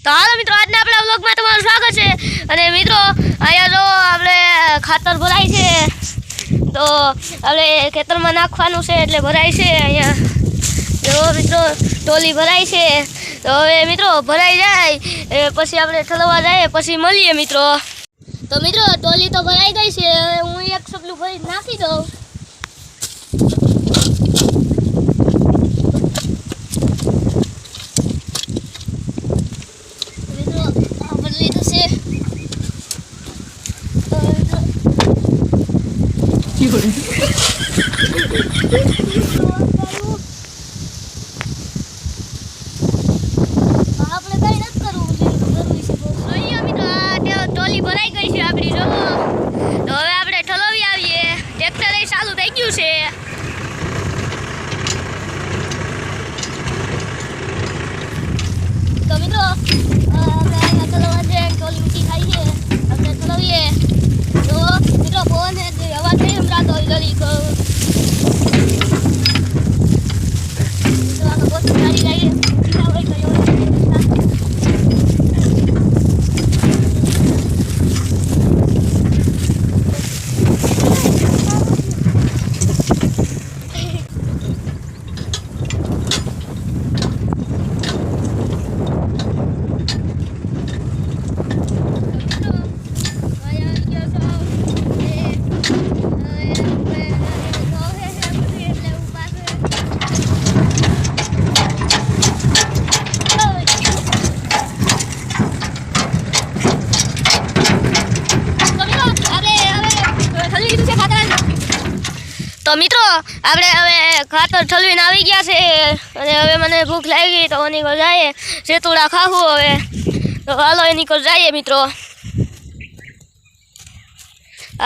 તો હાલો મિત્રો, આજના આપણા વ્લોગમાં તમારું સ્વાગત છે। અને મિત્રો અહીંયા જો આપણે ખાતર ભરાય છે, તો આપણે ખેતરમાં નાખવાનું છે એટલે ભરાય છે। અહીંયા જો મિત્રો ટોલી ભરાય છે, તો હવે મિત્રો ભરાઈ જાય પછી આપણે ઠલવા જાય, પછી મળીએ મિત્રો। તો મિત્રો ટોલી તો ભરાઈ ગઈ છે, હું એક સપલું ભરી નાખી દઉં। ટોલી ભરાઈ ગઈ છે આપણી, જો તો હવે આપણે ઠલવી આવીએ। ટ્રેક્ટર એ ચાલુ થઈ ગયું છે। તો મિત્રો આપણે અહીંયા ઠલવા છે, ટોલી ઊંચી થાય છે, આપણે ઠલવીએ। તો મિત્રો ફોન અવાજ નહીં સંભળાતો હોય જરીક, તો આનો બહુ સારી લાગે તો મિત્રો આપણે હવે ખાતર ઠલવીને આવી ગયા છે, અને હવે મને ભૂખ લાગી તો એની કોલ જાય સેતુડા ખાવું હવે, તો હાલો એની કોલ જઈએ મિત્રો।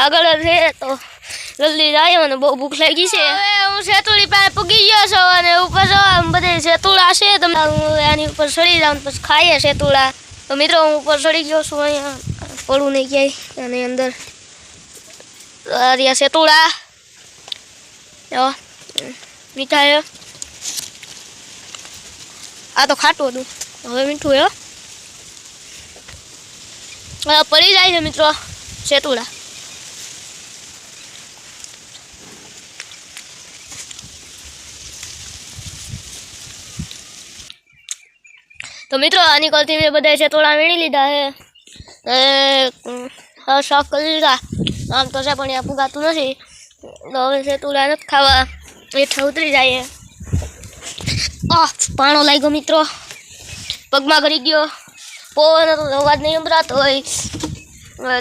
આગળ છે તો જલ્દી જાય, મને બહુ ભૂખ લાગી છે। હવે હું સેતુડી પાસે પૂગી ગયો છું, અને ઉપર જો બધે સેતુડા છે, તમે હું એની ઉપર ચડી જાઉં પછી ખાઈએ સેતુડા। તો મિત્રો હું ઉપર ચડી ગયો છું, અહીંયા પડું નહીં ક્યાંય, અને અંદર રહ્યા સેતુડા મીઠા હે, આ તો ખાટું હતું, હવે મીઠું હે, પડી જાય છે મિત્રો સેતુડા। તો મિત્રો આની કોલથી મેં બધા સેતુડા વીણી લીધા છે, સાફ કરી લીધા, આમ તો છે પણ ત્યાં ફૂગાતું નથી, તો હવે સેતુડા નથી ખાવા, હેઠે ઉતરી જાય। પાણો લાગ્યો મિત્રો, પગમાં કરી ગયો, પવન હતો અવાજ નહીં સંભળાતો હોય।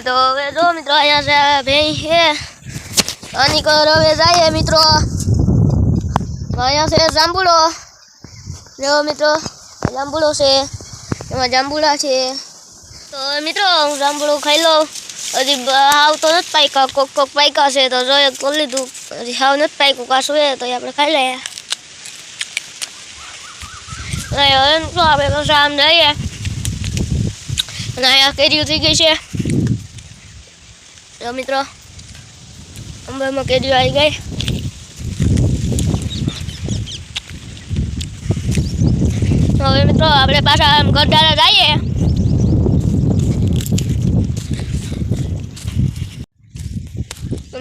તો હવે જો મિત્રો અહીંયા છે ભેંસ છે, આની કર હવે જાય મિત્રો। અહીંયા છે જાંબુડો, જો મિત્રો જાંબુડો છે, એમાં જાંબુડા છે, તો મિત્રો હું જાંબુડો ખાઈ લઉં। હજી હાવ તો નથી પાક્યા, કોક પાક્યા છે તો જોઈએ કરી લીધું, હજી હાવ નથી પાક્યું કાશું એ તો આપણે ખાઈ લઈએ। હવે તો આપણે પાછા આમ જઈએ, અને અહીંયા કેરીઓ થઈ ગઈ છે, તો મિત્રો અંબામાં કેરીઓ આવી ગઈ। હવે મિત્રો આપણે પાછા આમ ગરદારા જઈએ।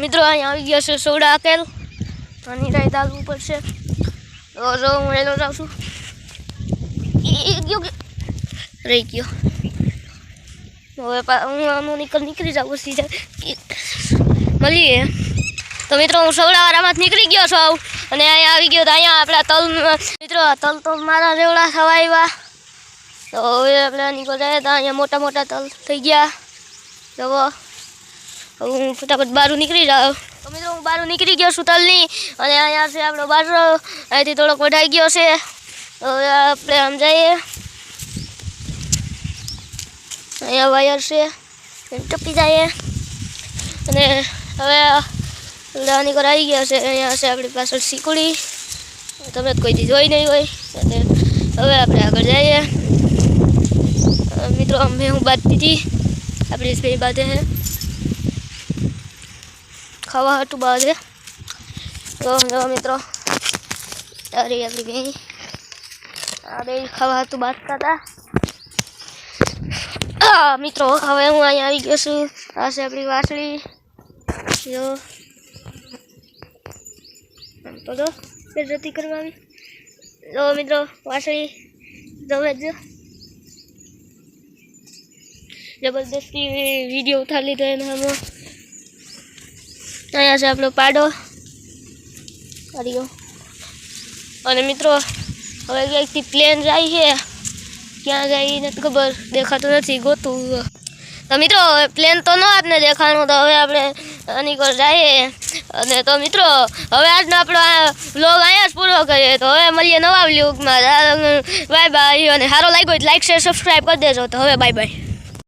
મિત્રો અહીંયા આવી ગયા છે સોડા કેલ, આની રાઈત આવવું પડશે, તો જો હું એલો જાઉં છું, રહી ગયો, હવે હું નીકળી જાઉં પછી મળીએ। તો મિત્રો હું સવડાવાળામાં નીકળી ગયો છું, અને અહીંયા આવી ગયો, તો અહીંયા આપણા તલ મિત્રો તલ તો મારા જેવડા થવા આવ્યા, તો હવે આપણે નીકળ જાય, તો અહીંયા મોટા મોટા તલ થઈ ગયા। તો હું ફટાફટ બહાર નીકળી જાઉં। તો મિત્રો હું બહાર નીકળી ગયો છું તલની, અને અહીંયા છે આપણો બાજરો, અહીંથી થોડોક વઢાઈ ગયો છે, તો આપણે આમ જઈએ, અહીંયા વાયર છે એમ ટપી જાય, અને હવે આની પર આવી ગયા છે, અહીંયા છે આપણી પાછળ શીકુડી, તમે કોઈથી જોઈ નહીં હોય, અને હવે આપણે આગળ જઈએ। મિત્રો અમે હું બાંધતી હતી, આપણી ભાઈ બાંધે છે, ખાવા હાટું બાંધે, તો મિત્રો અરે આપણી ભાઈ આ બે ખાવા હાટું બાંધતા હતા, મિત્રો હવે હું અહીંયા આવી ગયો છું. આ છે આપણી વાસળી. જો આમ તો જો બેજતી કરવાની. જો મિત્રો વાસળી જમે જ જબરદસ્તી વિડીયો ઉતારી લીધો એને આમાં. અહીંયા છે આપણો પાડો કર્યો. અને મિત્રો હવે ક્યાંકથી પ્લેન જાય છે, ક્યાં જાય નથી ખબર, દેખાતું નથી, ગોતું. તો મિત્રો પ્લેન તો ન આપને દેખાણું, તો હવે આપણે આની પર જઈએ. અને તો મિત્રો હવે આજનો આપણો વ્લોગ અહીંયા જ પૂરો કરીએ. તો હવે મળીએ નવા વ્લોગમાં. Bye bye. અને સારો લાગ્યો હોય લાઈક શેર સબસ્ક્રાઈબ કરી દેજો. તો હવે બાય બાય.